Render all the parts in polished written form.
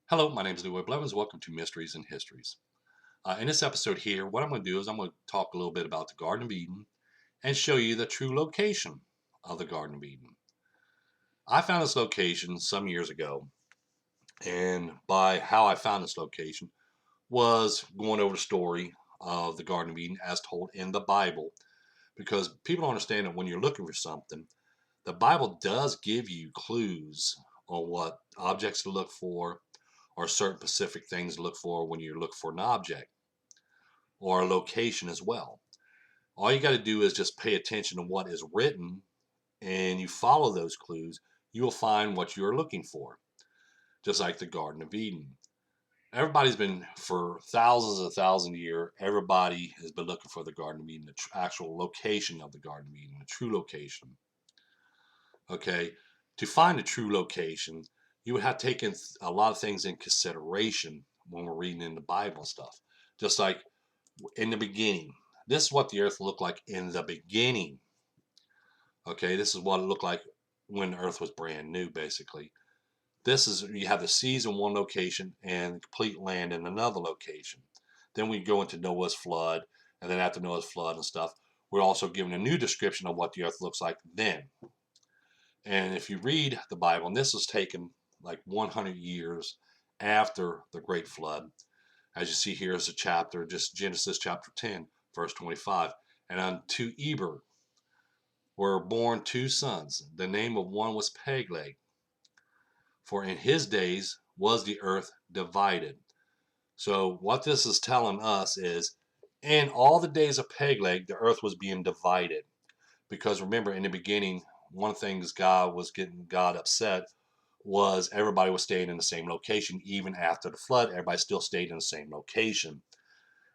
Hello, my name is Leroy Blevins. Welcome to Mysteries and Histories. In this episode here, what I'm going to do is I'm going to talk a little bit about the Garden of Eden and show you the true location of the Garden of Eden. I found this location some years ago, and by how I found this location was going over the story of the Garden of Eden as told in the Bible, because people don't understand that when you're looking for something, the Bible does give you clues on what objects to look for or certain specific things to look for when you look for an object or a location as well. All you got to do is just pay attention to what is written and you follow those clues, you will find what you're looking for. Just like the Garden of Eden. Everybody's been, for thousands of years, everybody has been looking for the Garden of Eden, the actual location of the Garden of Eden, the true location. Okay, to find the true location, you would have taken a lot of things in consideration when we're reading in the Bible and stuff. Just like in the beginning, this is what the earth looked like in the beginning. Okay, this is what it looked like when the earth was brand new, basically. This is, you have the seas in one location and complete land in another location. Then we go into Noah's flood, and then after Noah's flood and stuff, we're also given a new description of what the earth looks like then. And if you read the Bible, and this was taken like 100 years after the Great Flood, as you see here is a chapter, just Genesis chapter 10, verse 25. And unto Eber were born two sons. The name of one was Peleg, for in his days was the earth divided. So what this is telling us is, in all the days of Peleg, the earth was being divided. Because remember, in the beginning, one of the things God was getting God upset was everybody was staying in the same location. Even after the flood, everybody still stayed in the same location.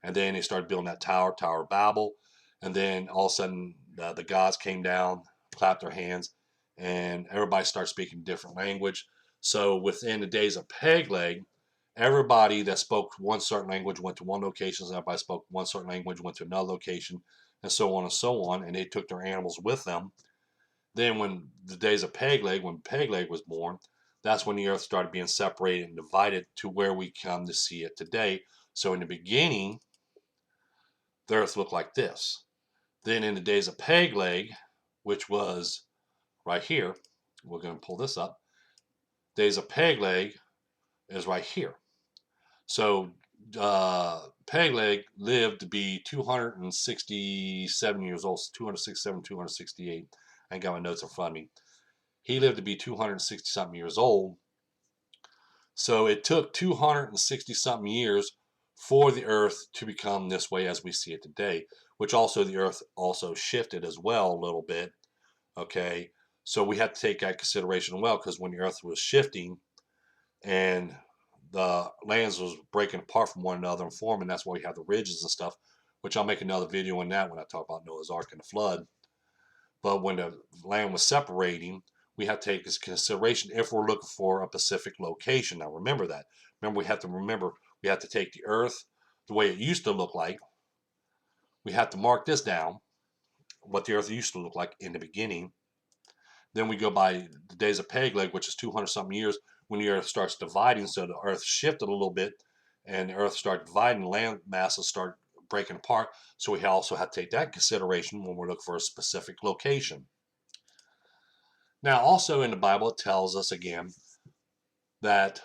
And then they started building that Tower of Babel. And then all of a sudden, the gods came down, clapped their hands, and everybody started speaking different language. So within the days of Peleg, everybody that spoke one certain language went to one location. Everybody spoke one certain language went to another location, and so on and so on. And they took their animals with them. Then when the days of Peleg, when Peleg was born, that's when the earth started being separated and divided to where we come to see it today. So in the beginning, the earth looked like this. Then in the days of Peleg, which was right here, we're going to pull this up. Days of Peleg is right here. So Peleg lived to be 267 years old, 267, 268. I ain't got my notes in front of me. He lived to be 260 something years old. So it took 260 something years for the earth to become this way as we see it today, which also the earth also shifted as well a little bit. Okay. So we have to take that consideration as well, because when the earth was shifting and the lands was breaking apart from one another and forming, that's why we have the ridges and stuff, which I'll make another video on that when I talk about Noah's Ark and the flood. But when the land was separating, we have to take into consideration if we're looking for a specific location. Now remember that. Remember, we have to take the earth the way it used to look like. We have to mark this down, what the earth used to look like in the beginning. Then we go by the days of Peleg, which is 200 something years, when the earth starts dividing. So the earth shifted a little bit and the earth started dividing, land masses start breaking apart. So we also have to take that consideration when we're looking for a specific location. Now, also in the Bible, it tells us again that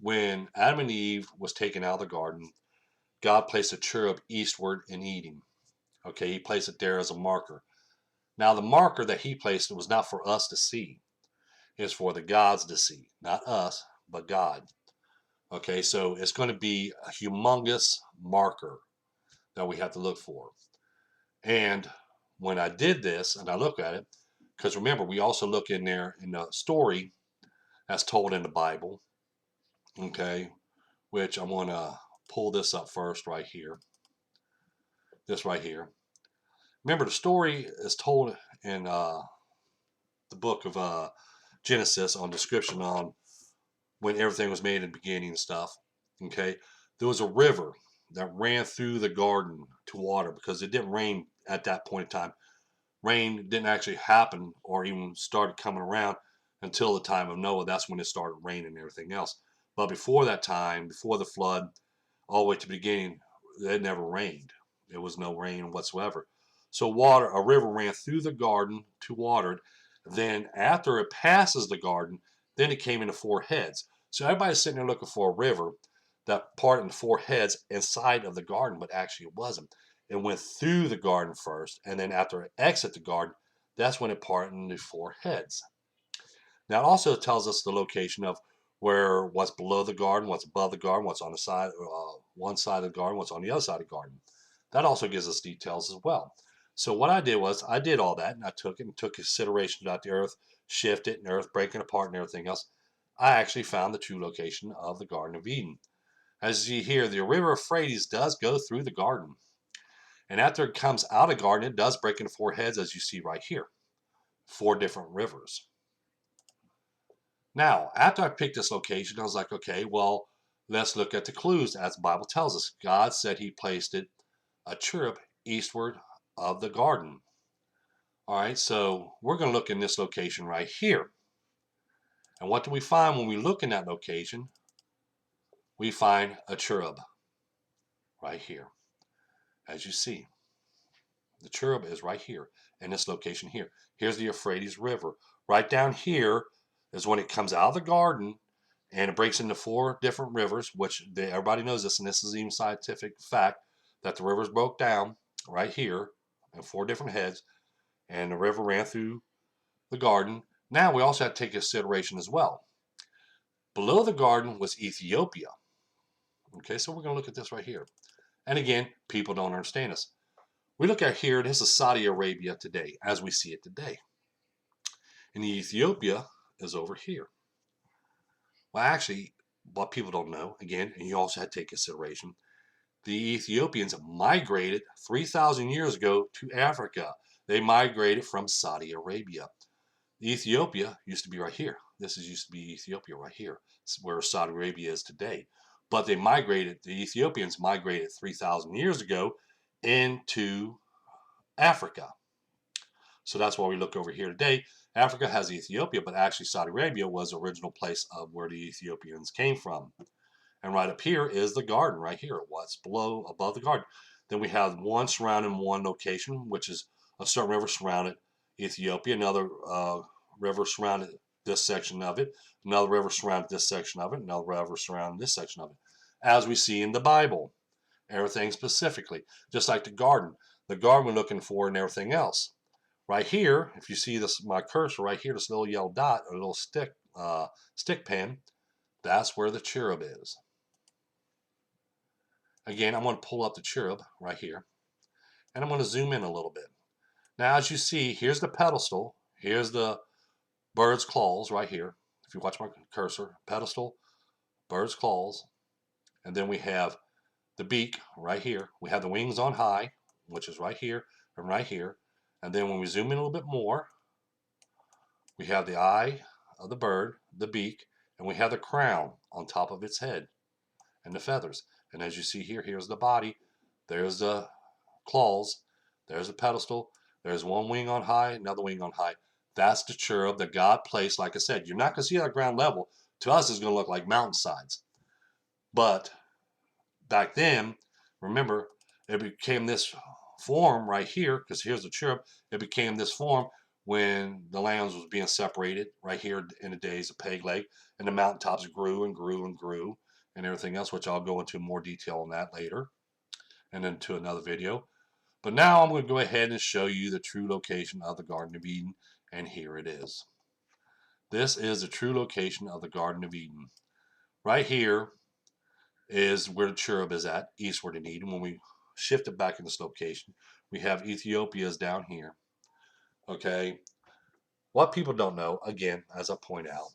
when Adam and Eve was taken out of the garden, God placed a cherub eastward in Eden. Okay, he placed it there as a marker. Now, the marker that he placed was not for us to see. It's for the gods to see. Not us, but God. Okay, so it's going to be a humongous marker that we have to look for. And when I did this and I looked at it, because remember, we also look in there in the story as told in the Bible, okay, which I'm going to pull this up first right here. This right here. Remember, the story is told in the book of Genesis on description on when everything was made in the beginning and stuff. Okay, there was a river that ran through the garden to water because it didn't rain at that point in time. Rain didn't actually happen or even started coming around until the time of Noah. That's when it started raining and everything else. But before that time, before the flood, all the way to the beginning, it never rained. There was no rain whatsoever. So a river ran through the garden to water it. Then after it passes the garden, then it came into four heads. So everybody's sitting there looking for a river that part in the four heads inside of the garden, but actually it wasn't. It went through the garden first, and then after it exited the garden, that's when it parted into four heads. Now it also tells us the location of where what's below the garden, what's above the garden, what's on the side, one side of the garden, what's on the other side of the garden. That also gives us details as well. So what I did was I did all that, and I took it and took consideration about the earth shifted and earth breaking apart and everything else. I actually found the true location of the Garden of Eden. As you hear, the river Euphrates does go through the garden. And after it comes out of the garden, it does break into four heads, as you see right here. Four different rivers. Now, after I picked this location, I was like, okay, well, let's look at the clues as the Bible tells us. God said he placed it a cherub eastward of the garden. All right, so we're going to look in this location right here. And what do we find when we look in that location? We find a cherub right here. As you see, the cherub is right here in this location here. Here's the Euphrates River. Right down here is when it comes out of the garden and it breaks into four different rivers, which everybody knows this, and this is even scientific fact, that the rivers broke down right here in four different heads, and the river ran through the garden. Now we also have to take consideration as well. Below the garden was Ethiopia. Okay, so we're going to look at this right here. And again, people don't understand this. We look at here, this is Saudi Arabia today, as we see it today. And Ethiopia is over here. Well, actually, what people don't know, again, and you also had to take consideration, the Ethiopians migrated 3,000 years ago to Africa. They migrated from Saudi Arabia. Ethiopia used to be right here. This used to be Ethiopia right here. It's where Saudi Arabia is today. But the Ethiopians migrated 3,000 years ago into Africa. So that's why we look over here today. Africa has Ethiopia, but actually Saudi Arabia was the original place of where the Ethiopians came from. And right up here is the garden right here, what's above the garden. Then we have one surrounding one location, which is a certain river surrounded Ethiopia, another river surrounded this section of it, another river surrounded this section of it, another river surrounded this section of it. As we see in the Bible, everything specifically, just like the garden we're looking for and everything else. Right here, if you see this, my cursor right here, this little yellow dot, a little stick pin, that's where the cherub is. Again, I'm going to pull up the cherub right here, and I'm going to zoom in a little bit. Now, as you see, here's the pedestal, here's the bird's claws right here. If you watch my cursor, pedestal, bird's claws, and then we have the beak right here. We have the wings on high, which is right here and right here. And then when we zoom in a little bit more, we have the eye of the bird, the beak, and we have the crown on top of its head and the feathers. And as you see here, here's the body, there's the claws, there's the pedestal, there's one wing on high, another wing on high. That's the cherub that God placed. Like I said, you're not going to see it at ground level. To us, it's going to look like mountainsides. But back then, remember, it became this form right here, because here's the cherub. It became this form when the lands was being separated right here in the days of Peleg, and the mountaintops grew and grew and grew and everything else, which I'll go into more detail on that later and into another video. But now I'm going to go ahead and show you the true location of the Garden of Eden, and here it is. This is the true location of the Garden of Eden. Right here is where the cherub is at, eastward in Eden. When we shift it back in this location, we have Ethiopia's down here. Okay, what people don't know, again, as I point out,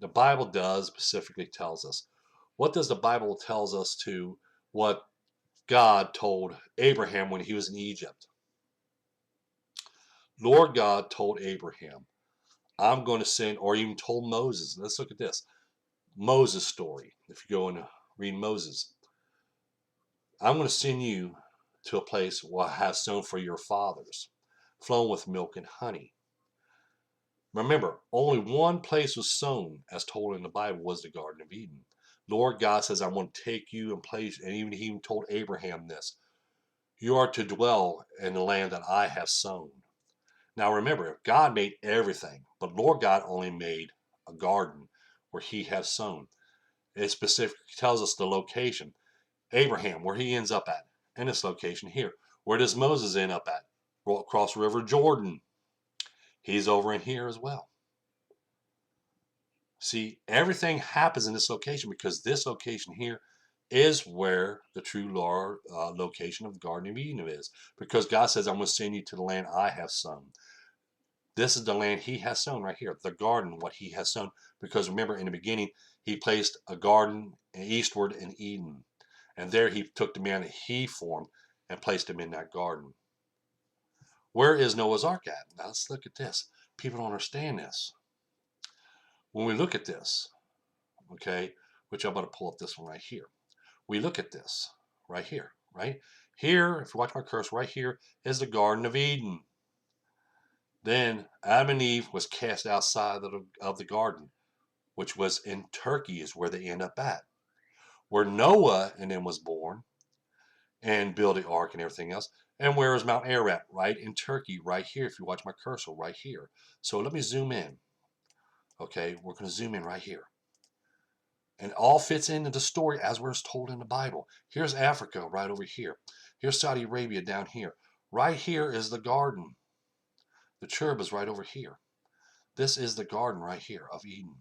the Bible does specifically tells us. What does the Bible tells us to what God told Abraham when he was in Egypt? Lord God told Abraham, I'm going to send, or even told Moses. Let's look at this. Moses' story. If you go and read Moses, I'm going to send you to a place where I have sown for your fathers, flowing with milk and honey. Remember, only one place was sown, as told in the Bible, was the Garden of Eden. Lord God says, I'm going to take you and place, and even he even told Abraham this, you are to dwell in the land that I have sown. Now remember, God made everything, but Lord God only made a garden where he has sown. It specifically tells us the location. Abraham, where he ends up at, in this location here. Where does Moses end up at? Across River Jordan. He's over in here as well. See, everything happens in this location because this location here is where the true location of the Garden of Eden is. Because God says, I'm going to send you to the land I have sown. This is the land he has sown right here, the garden, what he has sown. Because remember, in the beginning, he placed a garden eastward in Eden. And there he took the man that he formed and placed him in that garden. Where is Noah's Ark at? Now let's look at this. People don't understand this. When we look at this, okay, which I'm going to pull up this one right here. We look at this right here, right? Here, if you watch my cursor, right here is the Garden of Eden. Then Adam and Eve was cast outside of the garden, which was in Turkey is where they end up at. Where Noah and them was born and built the ark and everything else. And where is Mount Ararat? Right in Turkey, right here, if you watch my cursor, right here. So let me zoom in. Okay, we're going to zoom in right here. And it all fits into the story as we're told in the Bible. Here's Africa right over here. Here's Saudi Arabia down here. Right here is the garden. The cherub is right over here. This is the garden right here of Eden.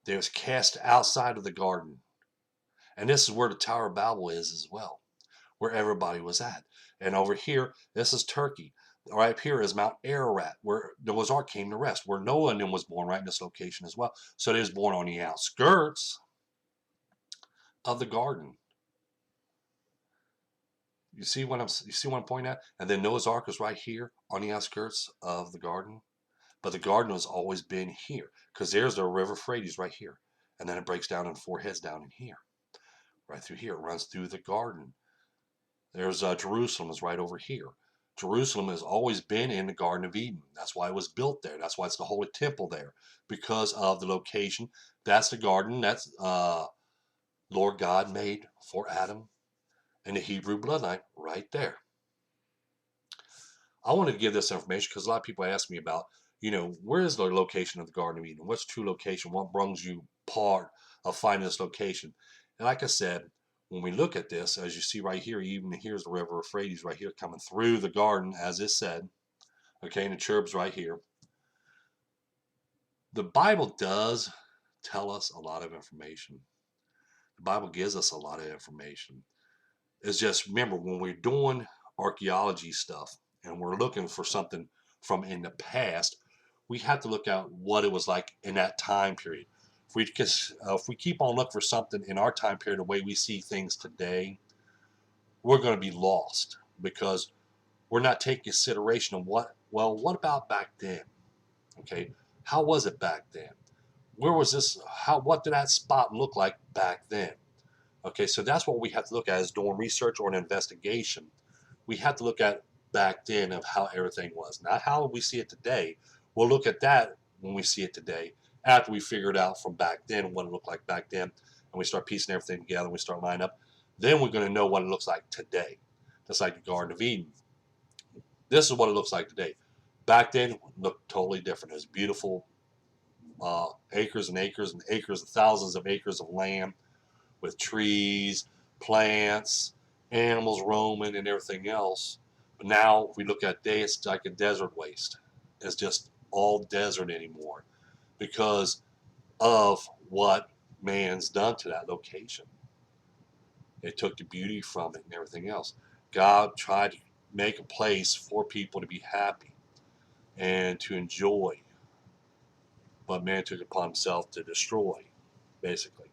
There's cast outside of the garden. And this is where the Tower of Babel is as well, where everybody was at. And over here, this is Turkey. Right up here is Mount Ararat, where Noah's Ark came to rest, where Noah and them was born right in this location as well. So they was born on the outskirts of the garden. You see what I'm pointing at? And then Noah's Ark is right here on the outskirts of the garden. But the garden has always been here because there's the river Euphrates right here. And then it breaks down in four heads down in here. Right through here. It runs through the garden. There's Jerusalem is right over here. Jerusalem has always been in the Garden of Eden. That's why it was built there. That's why it's the Holy Temple there. Because of the location. That's the garden that's Lord God made for Adam and the Hebrew bloodline right there. I wanted to give this information because a lot of people ask me about, where is the location of the Garden of Eden? What's true location? What brings you part of finding this location? And like I said, when we look at this, as you see right here, even here's the river Euphrates right here coming through the garden, as it said. Okay, and the cherubs right here. The Bible does tell us a lot of information. The Bible gives us a lot of information. It's just, remember, when we're doing archaeology stuff and we're looking for something from in the past, we have to look at what it was like in that time period. If we keep on looking for something in our time period, the way we see things today, we're going to be lost because we're not taking consideration of what about back then? Okay, how was it back then? Where was this? What did that spot look like back then? Okay, so that's what we have to look at is doing research or an investigation. We have to look at back then of how everything was, not how we see it today. We'll look at that when we see it today after we figured out from back then what it looked like back then, and we start piecing everything together and we start lining up. Then we're going to know what it looks like today. Just like the Garden of Eden. This is what it looks like today. Back then, it looked totally different. It was beautiful, acres and acres and acres, thousands of acres of land with trees, plants, animals roaming, and everything else. But now, if we look at today, it's like a desert waste. It's just all desert anymore because of what man's done to that location. It took the beauty from it and everything else. God tried to make a place for people to be happy and to enjoy, but man took it upon himself to destroy, basically.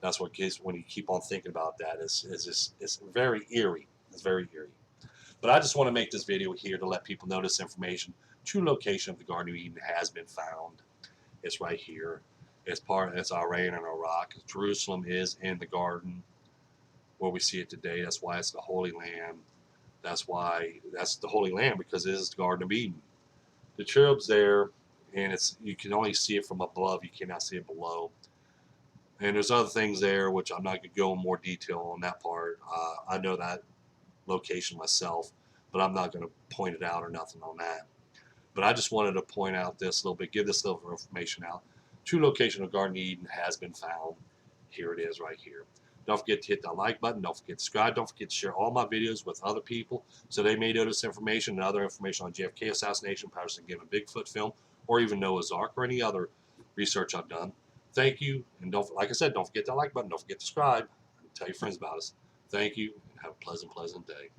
That's what gives when you keep on thinking about that. It's very eerie. It's very eerie. But I just want to make this video here to let people know this information. True location of the Garden of Eden has been found. It's right here. It's Iran and Iraq. Jerusalem is in the garden where we see it today. That's why it's the Holy Land. That's why that's the Holy Land because it is the Garden of Eden. The cherub's there, and you can only see it from above. You cannot see it below. And there's other things there, which I'm not going to go in more detail on that part. I know that location myself, but I'm not going to point it out or nothing on that. But I just wanted to point out this little bit, give this little information out. True location of Garden Eden has been found. Here it is right here. Don't forget to hit that like button. Don't forget to subscribe. Don't forget to share all my videos with other people so they may know this information and other information on JFK assassination, Patterson Gimlin Bigfoot film, or even Noah's Ark or any other research I've done. Thank you. And don't, like I said, don't forget that like button. Don't forget to subscribe. Tell your friends about us. Thank you and have a pleasant day.